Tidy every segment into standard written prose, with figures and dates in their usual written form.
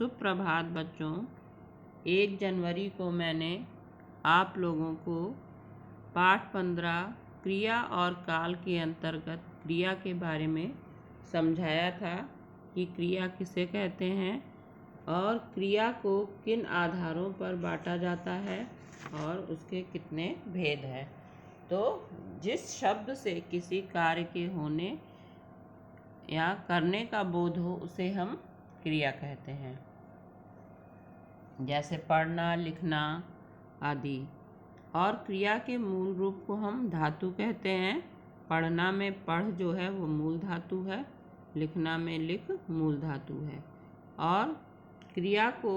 सुप्रभात बच्चों। 1 जनवरी को मैंने आप लोगों को पाठ 15 क्रिया और काल के अंतर्गत क्रिया के बारे में समझाया था कि क्रिया किसे कहते हैं और क्रिया को किन आधारों पर बांटा जाता है और उसके कितने भेद हैं। तो जिस शब्द से किसी कार्य के होने या करने का बोध हो उसे हम क्रिया कहते हैं, जैसे पढ़ना, लिखना आदि। और क्रिया के मूल रूप को हम धातु कहते हैं। पढ़ना में पढ़ जो है वो मूल धातु है, लिखना में लिख मूल धातु है। और क्रिया को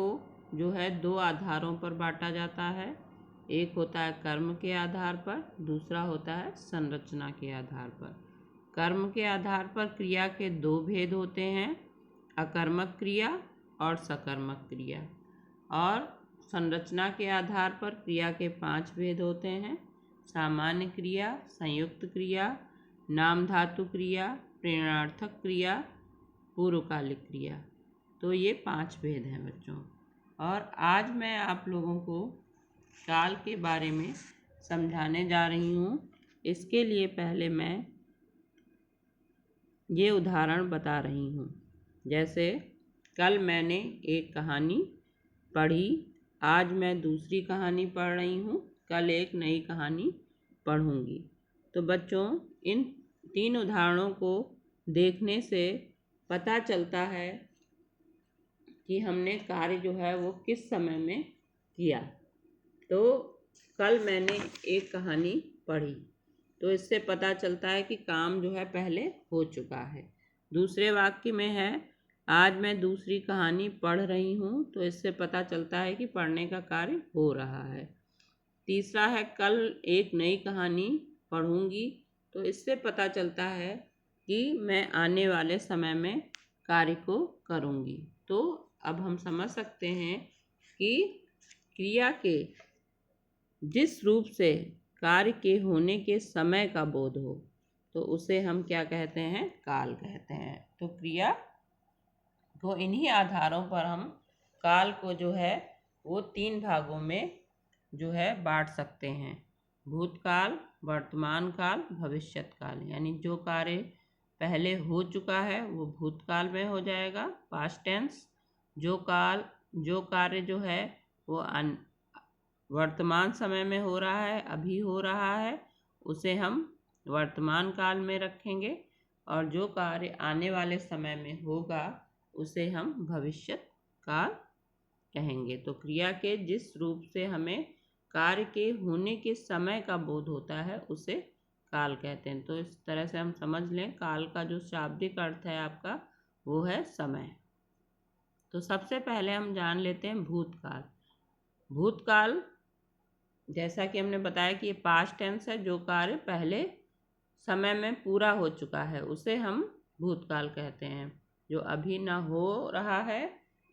जो है 2 आधारों पर बांटा जाता है। एक होता है कर्म के आधार पर, दूसरा होता है संरचना के आधार पर। कर्म के आधार पर क्रिया के 2 भेद होते हैं, अकर्मक क्रिया और सकर्मक क्रिया। और संरचना के आधार पर क्रिया के 5 भेद होते हैं, सामान्य क्रिया, संयुक्त क्रिया, नाम धातु क्रिया, प्रेरणार्थक क्रिया, पूर्वकालिक क्रिया। तो ये 5 भेद हैं बच्चों। और आज मैं आप लोगों को काल के बारे में समझाने जा रही हूँ। इसके लिए पहले मैं ये उदाहरण बता रही हूँ। जैसे कल मैंने एक कहानी पढ़ी, आज मैं दूसरी कहानी पढ़ रही हूँ, कल एक नई कहानी पढ़ूँगी। तो बच्चों, इन 3 उदाहरणों को देखने से पता चलता है कि हमने कार्य जो है वो किस समय में किया। तो कल मैंने एक कहानी पढ़ी, तो इससे पता चलता है कि काम जो है पहले हो चुका है। दूसरे वाक्य में है आज मैं दूसरी कहानी पढ़ रही हूँ, तो इससे पता चलता है कि पढ़ने का कार्य हो रहा है। तीसरा है कल एक नई कहानी पढ़ूंगी, तो इससे पता चलता है कि मैं आने वाले समय में कार्य को करूंगी। तो अब हम समझ सकते हैं कि क्रिया के जिस रूप से कार्य के होने के समय का बोध हो तो उसे हम क्या कहते हैं, काल कहते हैं। तो क्रिया को इन्हीं आधारों पर हम काल को जो है वो 3 भागों में जो है बांट सकते हैं, भूतकाल, वर्तमान काल, भविष्यत काल। यानी जो कार्य पहले हो चुका है वो भूतकाल में हो जाएगा, पास्ट टेंस। जो कार्य जो है वो वर्तमान समय में हो रहा है, अभी हो रहा है, उसे हम वर्तमान काल में रखेंगे। और जो कार्य आने वाले समय में होगा उसे हम भविष्यत काल कहेंगे। तो क्रिया के जिस रूप से हमें कार्य के होने के समय का बोध होता है उसे काल कहते हैं। तो इस तरह से हम समझ लें, काल का जो शाब्दिक अर्थ है आपका वो है समय। तो सबसे पहले हम जान लेते हैं भूतकाल। भूतकाल जैसा कि हमने बताया कि ये पास्ट टेंस है, जो कार्य पहले समय में पूरा हो चुका है उसे हम भूतकाल कहते हैं। जो अभी ना हो रहा है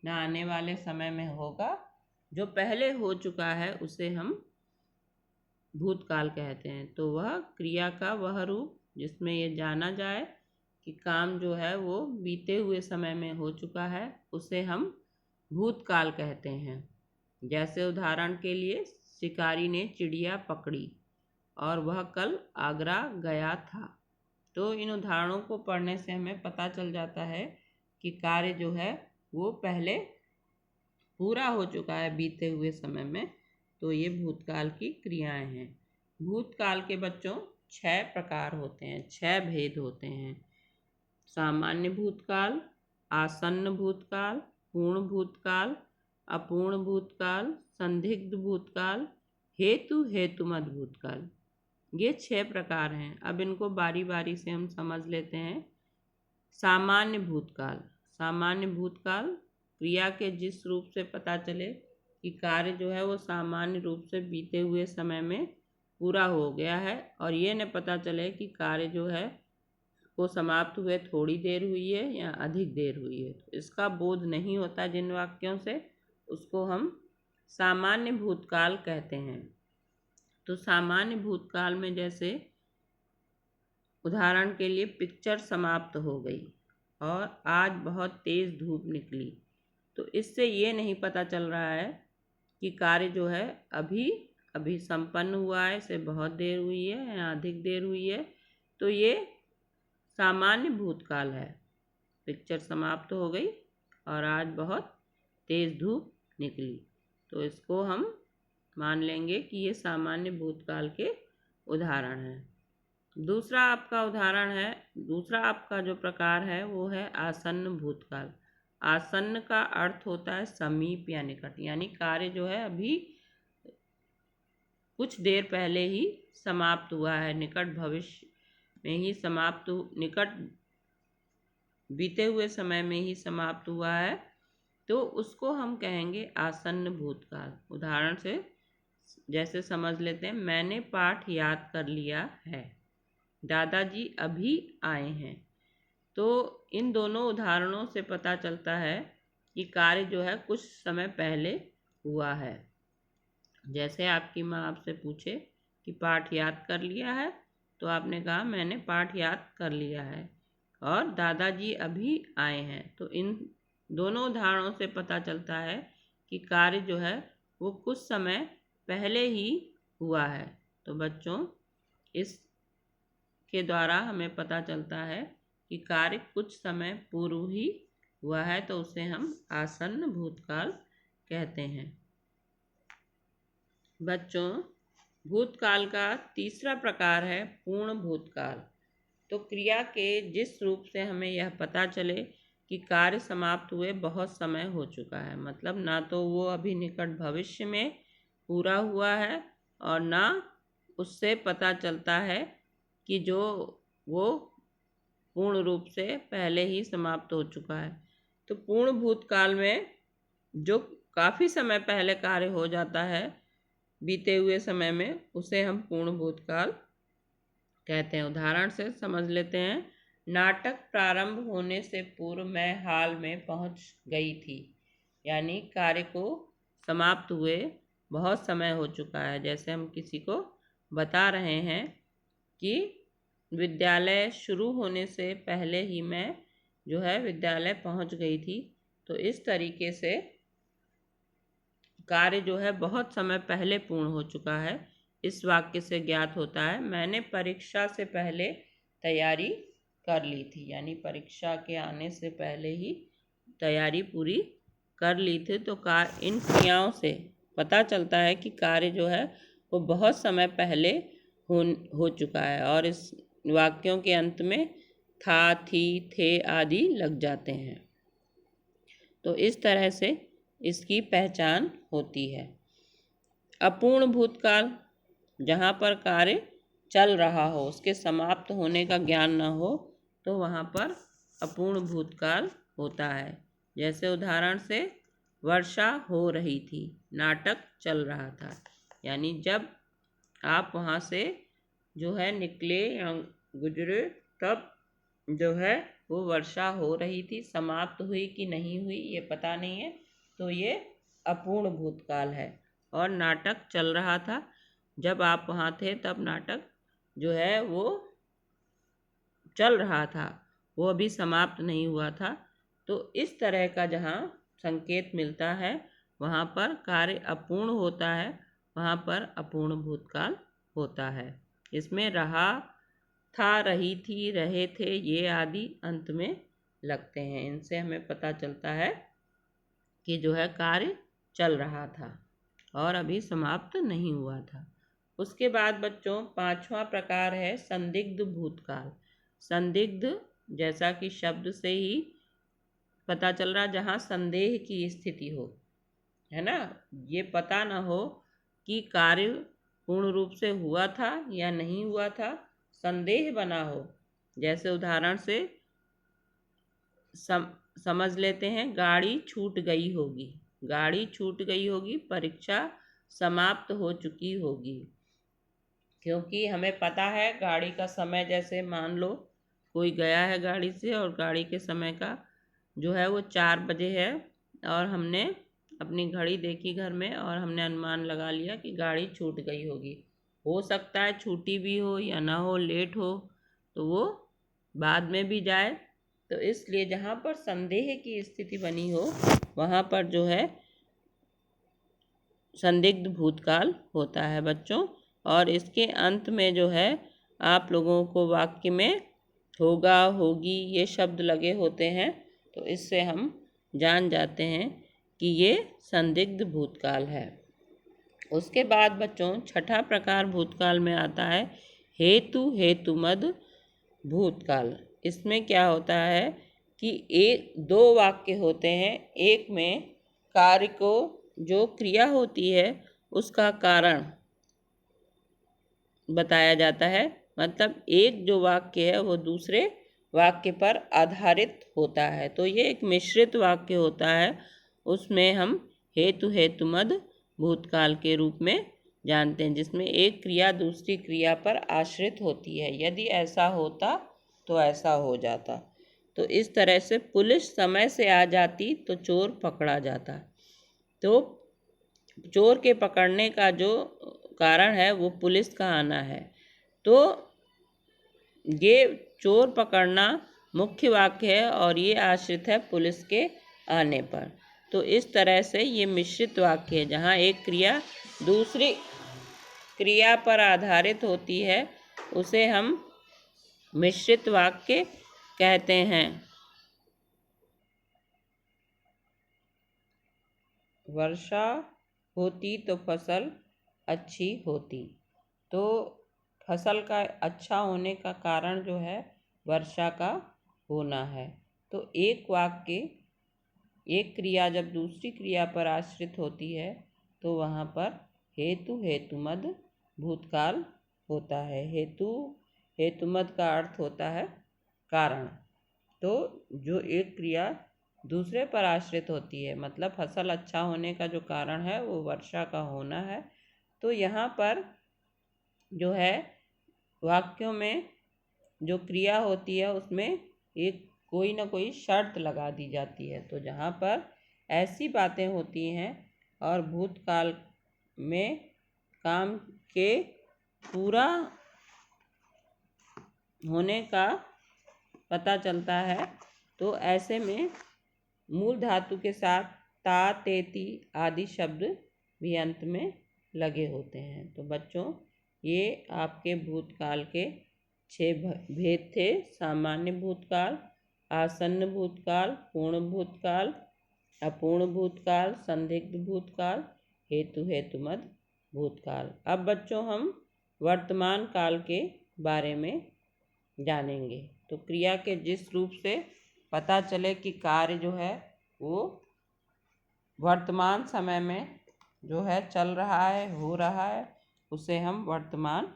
ना आने वाले समय में होगा, जो पहले हो चुका है उसे हम भूतकाल कहते हैं। तो वह क्रिया का वह रूप जिसमें ये जाना जाए कि काम जो है वो बीते हुए समय में हो चुका है उसे हम भूतकाल कहते हैं। जैसे उदाहरण के लिए शिकारी ने चिड़िया पकड़ी और वह कल आगरा गया था। तो इन उदाहरणों को पढ़ने से हमें पता चल जाता है कि कार्य जो है वो पहले पूरा हो चुका है बीते हुए समय में। तो ये भूतकाल की क्रियाएं हैं। भूतकाल के बच्चों 6 प्रकार होते हैं, 6 भेद होते हैं। सामान्य भूतकाल, आसन्न भूतकाल, पूर्ण भूतकाल, अपूर्ण भूतकाल, संदिग्ध भूतकाल, हेतुमत भूतकाल। ये 6 प्रकार हैं। अब इनको बारी बारी से हम समझ लेते हैं। सामान्य भूतकाल। सामान्य भूतकाल क्रिया के जिस रूप से पता चले कि कार्य जो है वो सामान्य रूप से बीते हुए समय में पूरा हो गया है और ये न पता चले कि कार्य जो है वो समाप्त हुए थोड़ी देर हुई है या अधिक देर हुई है। तो इसका बोध नहीं होता जिन वाक्यों से, उसको हम सामान्य भूतकाल कहते हैं। तो सामान्य भूतकाल में जैसे उदाहरण के लिए पिक्चर समाप्त हो गई और आज बहुत तेज़ धूप निकली, तो इससे ये नहीं पता चल रहा है कि कार्य जो है अभी अभी संपन्न हुआ है, इसे बहुत देर हुई है या अधिक देर हुई है। तो ये सामान्य भूतकाल है। पिक्चर समाप्त हो गई और आज बहुत तेज़ धूप निकली, तो इसको हम मान लेंगे कि ये सामान्य भूतकाल के उदाहरण हैं। दूसरा आपका जो प्रकार है वो है आसन्न भूतकाल। आसन्न का अर्थ होता है समीप या निकट, यानी कार्य जो है अभी कुछ देर पहले ही समाप्त हुआ है, निकट भविष्य में ही निकट बीते हुए समय में ही समाप्त हुआ है, तो उसको हम कहेंगे आसन्न भूतकाल। उदाहरण से जैसे समझ लेते हैं, मैंने पाठ याद कर लिया है, दादाजी अभी आए हैं। तो इन दोनों उदाहरणों से पता चलता है कि कार्य जो है कुछ समय पहले हुआ है। जैसे आपकी माँ आपसे पूछे कि पाठ याद कर लिया है, तो आपने कहा मैंने पाठ याद कर लिया है, और दादाजी अभी आए हैं। तो इन दोनों उदाहरणों से पता चलता है कि कार्य जो है वो कुछ समय पहले ही हुआ है। तो बच्चों, इसके द्वारा हमें पता चलता है कि कार्य कुछ समय पूर्व ही हुआ है, तो उसे हम आसन्न भूतकाल कहते हैं। बच्चों, भूतकाल का तीसरा प्रकार है पूर्ण भूतकाल। तो क्रिया के जिस रूप से हमें यह पता चले कि कार्य समाप्त हुए बहुत समय हो चुका है, मतलब ना तो वो अभी निकट भविष्य में पूरा हुआ है और ना उससे पता चलता है कि जो वो पूर्ण रूप से पहले ही समाप्त हो चुका है। तो पूर्ण भूतकाल में जो काफ़ी समय पहले कार्य हो जाता है बीते हुए समय में, उसे हम पूर्ण भूतकाल कहते हैं। उदाहरण से समझ लेते हैं, नाटक प्रारंभ होने से पूर्व मैं हाल में पहुंच गई थी, यानी कार्य को समाप्त हुए बहुत समय हो चुका है। जैसे हम किसी को बता रहे हैं कि विद्यालय शुरू होने से पहले ही मैं जो है विद्यालय पहुंच गई थी। तो इस तरीके से कार्य जो है बहुत समय पहले पूर्ण हो चुका है। इस वाक्य से ज्ञात होता है, मैंने परीक्षा से पहले तैयारी कर ली थी, यानी परीक्षा के आने से पहले ही तैयारी पूरी कर ली थी। तो इन क्रियाओं से पता चलता है कि कार्य जो है वो बहुत समय पहले हो चुका है, और इस वाक्यों के अंत में था, थी, थे आदि लग जाते हैं। तो इस तरह से इसकी पहचान होती है। अपूर्ण भूतकाल, जहाँ पर कार्य चल रहा हो, उसके समाप्त होने का ज्ञान न हो, तो वहाँ पर अपूर्ण भूतकाल होता है। जैसे उदाहरण से, वर्षा हो रही थी, नाटक चल रहा था, यानी जब आप वहाँ से जो है निकले या गुजरे, तब जो है वो वर्षा हो रही थी। समाप्त हुई कि नहीं हुई ये पता नहीं है, तो ये अपूर्ण भूतकाल है। और नाटक चल रहा था, जब आप वहाँ थे तब नाटक जो है वो चल रहा था, वो अभी समाप्त नहीं हुआ था। तो इस तरह का जहाँ संकेत मिलता है, वहाँ पर कार्य अपूर्ण होता है, वहाँ पर अपूर्ण भूतकाल होता है। इसमें रहा, था, रही थी, रहे थे, ये आदि अंत में लगते हैं। इनसे हमें पता चलता है कि जो है कार्य चल रहा था और अभी समाप्त नहीं हुआ था। उसके बाद बच्चों, पांचवा प्रकार है संदिग्ध भूतकाल। संदिग्ध, जैसा कि शब्द से ही पता चल रहा, जहाँ संदेह की स्थिति हो, है ना, ये पता ना हो कि कार्य पूर्ण रूप से हुआ था या नहीं हुआ था, संदेह बना हो। जैसे उदाहरण से समझ लेते हैं, गाड़ी छूट गई होगी, गाड़ी छूट गई होगी, परीक्षा समाप्त हो चुकी होगी। क्योंकि हमें पता है गाड़ी का समय, जैसे मान लो कोई गया है गाड़ी से और गाड़ी के समय का जो है वो 4 बजे है, और हमने अपनी घड़ी देखी घर में और हमने अनुमान लगा लिया कि गाड़ी छूट गई होगी। हो सकता है छूटी भी हो या ना हो, लेट हो, तो वो बाद में भी जाए, तो इसलिए जहाँ पर संदेह की स्थिति बनी हो वहाँ पर जो है संदिग्ध भूतकाल होता है बच्चों। और इसके अंत में जो है आप लोगों को वाक्य में होगा, होगी ये शब्द लगे होते हैं, तो इससे हम जान जाते हैं कि ये संदिग्ध भूतकाल है। उसके बाद बच्चों छठा प्रकार भूतकाल में आता है हेतु हेतुमद भूतकाल। इसमें क्या होता है कि एक दो वाक्य होते हैं, एक में कार्य को जो क्रिया होती है उसका कारण बताया जाता है, मतलब एक जो वाक्य है वो दूसरे वाक्य पर आधारित होता है, तो ये एक मिश्रित वाक्य होता है। उसमें हम हेतु हेतुमद भूतकाल के रूप में जानते हैं, जिसमें एक क्रिया दूसरी क्रिया पर आश्रित होती है। यदि ऐसा होता तो ऐसा हो जाता। तो इस तरह से पुलिस समय से आ जाती तो चोर पकड़ा जाता। तो चोर के पकड़ने का जो कारण है वो पुलिस का आना है। तो ये चोर पकड़ना मुख्य वाक्य है और ये आश्रित है पुलिस के आने पर। तो इस तरह से ये मिश्रित वाक्य है, जहाँ एक क्रिया दूसरी क्रिया पर आधारित होती है, उसे हम मिश्रित वाक्य कहते हैं। वर्षा होती तो फसल अच्छी होती। तो फसल का अच्छा होने का कारण जो है वर्षा का होना है। तो एक वाक्य एक क्रिया जब दूसरी क्रिया पर आश्रित होती है तो वहाँ पर हेतु हेतुमद भूतकाल होता है। हेतु हेतुमद का अर्थ होता है कारण। तो जो एक क्रिया दूसरे पर आश्रित होती है, मतलब फसल अच्छा होने का जो कारण है वो वर्षा का होना है। तो यहाँ पर जो है वाक्यों में जो क्रिया होती है उसमें एक कोई ना कोई शर्त लगा दी जाती है। तो जहाँ पर ऐसी बातें होती हैं और भूतकाल में काम के पूरा होने का पता चलता है, तो ऐसे में मूल धातु के साथ ता तेती आदि शब्द भी अंत में लगे होते हैं। तो बच्चों ये आपके भूतकाल के 6 भेद थे। सामान्य भूतकाल, आसन्न भूतकाल, पूर्ण भूतकाल, अपूर्ण भूतकाल, संदिग्ध भूतकाल, हेतु हेतुमद भूतकाल। अब बच्चों हम वर्तमान काल के बारे में जानेंगे। तो क्रिया के जिस रूप से पता चले कि कार्य जो है वो वर्तमान समय में जो है चल रहा है, हो रहा है, उसे हम वर्तमान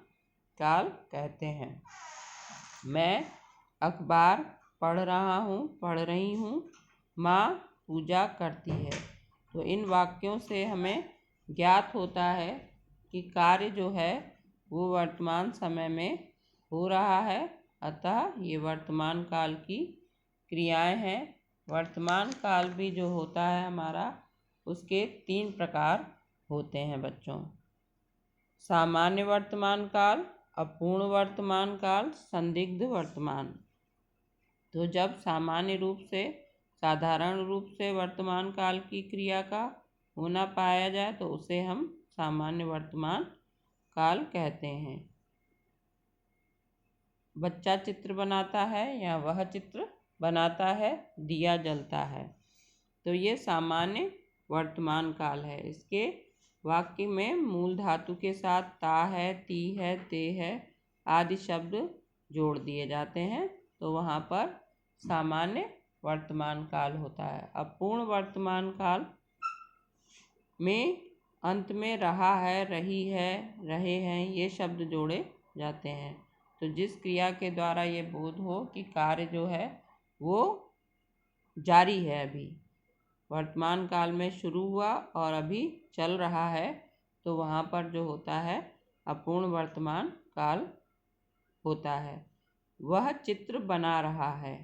काल कहते हैं। मैं अखबार पढ़ रहा हूँ, पढ़ रही हूँ, माँ पूजा करती है। तो इन वाक्यों से हमें ज्ञात होता है कि कार्य जो है वो वर्तमान समय में हो रहा है, अतः ये वर्तमान काल की क्रियाएं हैं। वर्तमान काल भी जो होता है हमारा, उसके 3 प्रकार होते हैं बच्चों। सामान्य वर्तमान काल, अपूर्ण वर्तमान काल, संदिग्ध वर्तमान। तो जब सामान्य रूप से साधारण रूप से वर्तमान काल की क्रिया का होना पाया जाए तो उसे हम सामान्य वर्तमान काल कहते हैं। बच्चा चित्र बनाता है या वह चित्र बनाता है, दिया जलता है। तो ये सामान्य वर्तमान काल है। इसके वाक्य में मूल धातु के साथ ता है, ती है, ते है आदि शब्द जोड़ दिए जाते हैं, तो वहाँ पर सामान्य वर्तमान काल होता है। अपूर्ण वर्तमान काल में अंत में रहा है, रही है, रहे हैं ये शब्द जोड़े जाते हैं। तो जिस क्रिया के द्वारा ये बोध हो कि कार्य जो है वो जारी है, अभी वर्तमान काल में शुरू हुआ और अभी चल रहा है, तो वहाँ पर जो होता है अपूर्ण वर्तमान काल होता है। वह चित्र बना रहा है,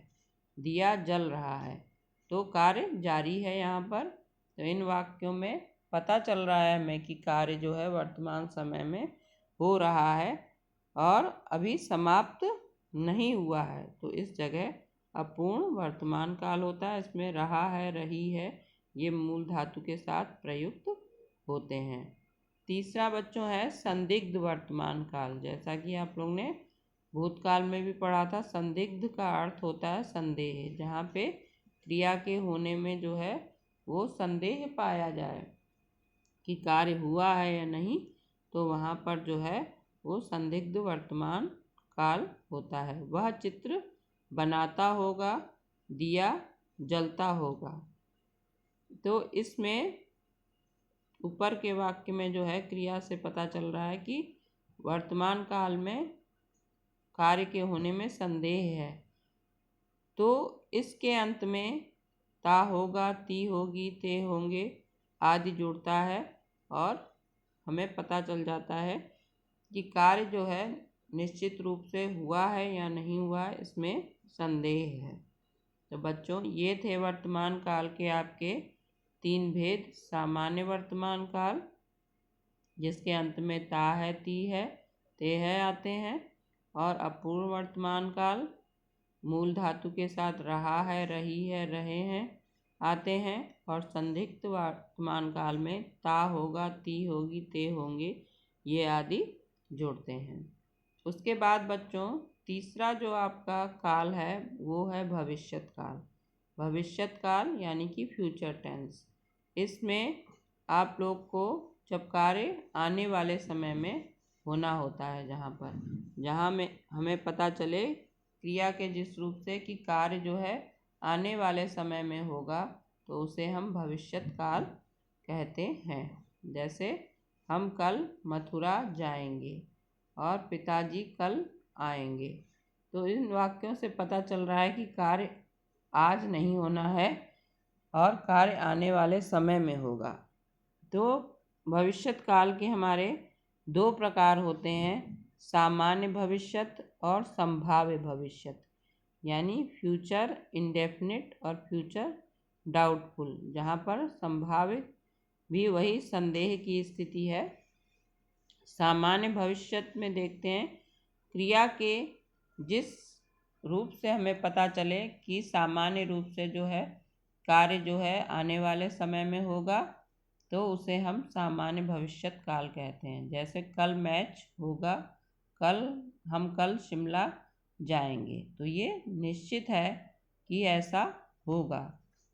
दिया जल रहा है, तो कार्य जारी है यहाँ पर। तो इन वाक्यों में पता चल रहा है हमें कि कार्य जो है वर्तमान समय में हो रहा है और अभी समाप्त नहीं हुआ है। तो इस जगह अपूर्ण वर्तमान काल होता है। इसमें रहा है, रही है, ये मूल धातु के साथ प्रयुक्त होते हैं। तीसरा बच्चों है संदिग्ध वर्तमान काल। जैसा कि आप लोग ने भूतकाल में भी पढ़ा था, संदिग्ध का अर्थ होता है संदेह, जहाँ पे क्रिया के होने में जो है वो संदेह पाया जाए कि कार्य हुआ है या नहीं, तो वहाँ पर जो है वो संदिग्ध वर्तमान काल होता है। वह चित्र बनाता होगा, दिया जलता होगा। तो इसमें ऊपर के वाक्य में जो है क्रिया से पता चल रहा है कि वर्तमान काल में कार्य के होने में संदेह है। तो इसके अंत में ता होगा, ती होगी, ते होंगे आदि जुड़ता है और हमें पता चल जाता है कि कार्य जो है निश्चित रूप से हुआ है या नहीं हुआ है, इसमें संदेह है। तो बच्चों ये थे वर्तमान काल के आपके 3 भेद। सामान्य वर्तमान काल जिसके अंत में ता है, ती है, ते है आते हैं, और अपूर्ण वर्तमान काल मूल धातु के साथ रहा है, रही है, रहे हैं आते हैं, और संदिग्ध वर्तमान काल में ता होगा, ती होगी, ते होंगे ये आदि जोड़ते हैं। उसके बाद बच्चों तीसरा जो आपका काल है वो है भविष्यत काल। भविष्यत काल यानी कि फ्यूचर टेंस। इसमें आप लोग को जब कार्य आने वाले समय में होना होता है, जहाँ में हमें पता चले क्रिया के जिस रूप से कि कार्य जो है आने वाले समय में होगा, तो उसे हम भविष्यत काल कहते हैं। जैसे हम कल मथुरा जाएंगे और पिताजी कल आएंगे। तो इन वाक्यों से पता चल रहा है कि कार्य आज नहीं होना है और कार्य आने वाले समय में होगा। तो भविष्यत काल के हमारे 2 प्रकार होते हैं, सामान्य भविष्यत और संभाव्य भविष्यत, यानी फ्यूचर इंडेफिनिट और फ्यूचर डाउटफुल, जहाँ पर संभाव्य भी वही संदेह की स्थिति है। सामान्य भविष्यत में देखते हैं क्रिया के जिस रूप से हमें पता चले कि सामान्य रूप से जो है कार्य जो है आने वाले समय में होगा, तो उसे हम सामान्य भविष्यत काल कहते हैं। जैसे कल मैच होगा, हम कल शिमला जाएंगे, तो ये निश्चित है कि ऐसा होगा,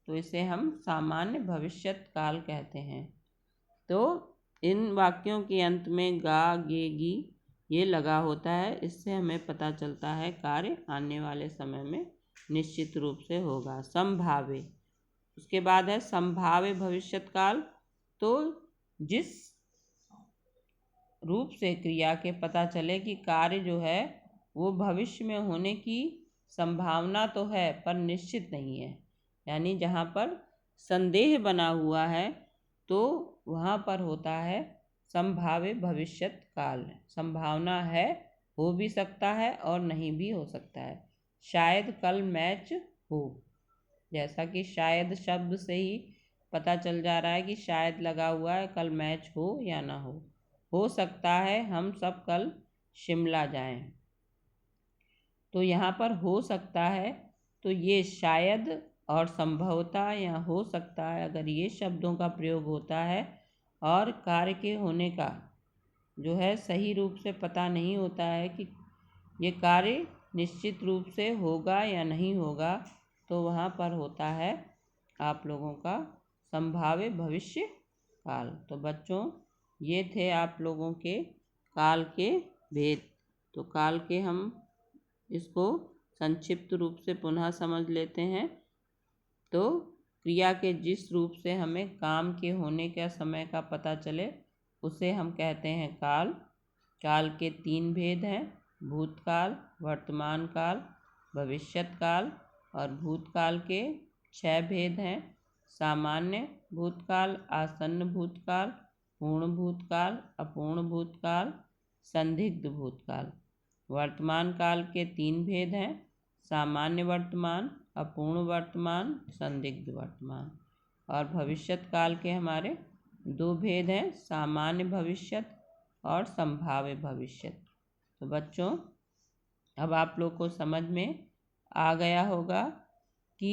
तो इसे हम सामान्य भविष्यत काल कहते हैं। तो इन वाक्यों के अंत में गा, गे, गी ये लगा होता है। इससे हमें पता चलता है कार्य आने वाले समय में निश्चित रूप से होगा। संभाव्य, उसके बाद है संभाव्य भविष्यत काल। तो जिस रूप से क्रिया के पता चले कि कार्य जो है वो भविष्य में होने की संभावना तो है पर निश्चित नहीं है, यानी जहाँ पर संदेह बना हुआ है, तो वहाँ पर होता है संभाव्य भविष्यत काल। संभावना है, हो भी सकता है और नहीं भी हो सकता है। शायद कल मैच हो, जैसा कि शायद शब्द से ही पता चल जा रहा है कि शायद लगा हुआ है, कल मैच हो या ना हो सकता है हम सब कल शिमला जाएं। तो यहाँ पर हो सकता है, तो ये शायद और संभवतः या हो सकता है, अगर ये शब्दों का प्रयोग होता है और कार्य के होने का जो है सही रूप से पता नहीं होता है कि ये कार्य निश्चित रूप से होगा या नहीं होगा, तो वहाँ पर होता है आप लोगों का संभाव्य भविष्य काल। तो बच्चों ये थे आप लोगों के काल के भेद। तो काल के हम इसको संक्षिप्त रूप से पुनः समझ लेते हैं। तो क्रिया के जिस रूप से हमें काम के होने का समय का पता चले उसे हम कहते हैं काल। काल के 3 भेद हैं, भूतकाल, वर्तमान काल, भविष्यत काल। और भूतकाल के 6 भेद हैं, सामान्य भूतकाल, आसन्न भूतकाल, पूर्ण भूतकाल, अपूर्ण भूतकाल, संदिग्ध भूतकाल। वर्तमान काल के 3 भेद हैं, सामान्य वर्तमान, अपूर्ण वर्तमान, संदिग्ध वर्तमान। और भविष्यत काल के हमारे 2 भेद हैं, सामान्य भविष्यत और संभाव्य भविष्यत। तो बच्चों अब आप लोग को समझ में आ गया होगा कि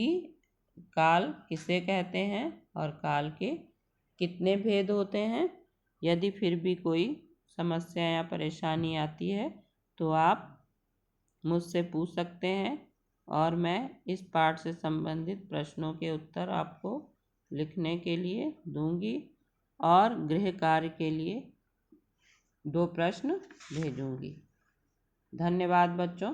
काल किसे कहते हैं और काल के कितने भेद होते हैं। यदि फिर भी कोई समस्या या परेशानी आती है तो आप मुझसे पूछ सकते हैं और मैं इस पाठ से संबंधित प्रश्नों के उत्तर आपको लिखने के लिए दूंगी और गृह कार्य के लिए 2 प्रश्न भेजूंगी। धन्यवाद बच्चों।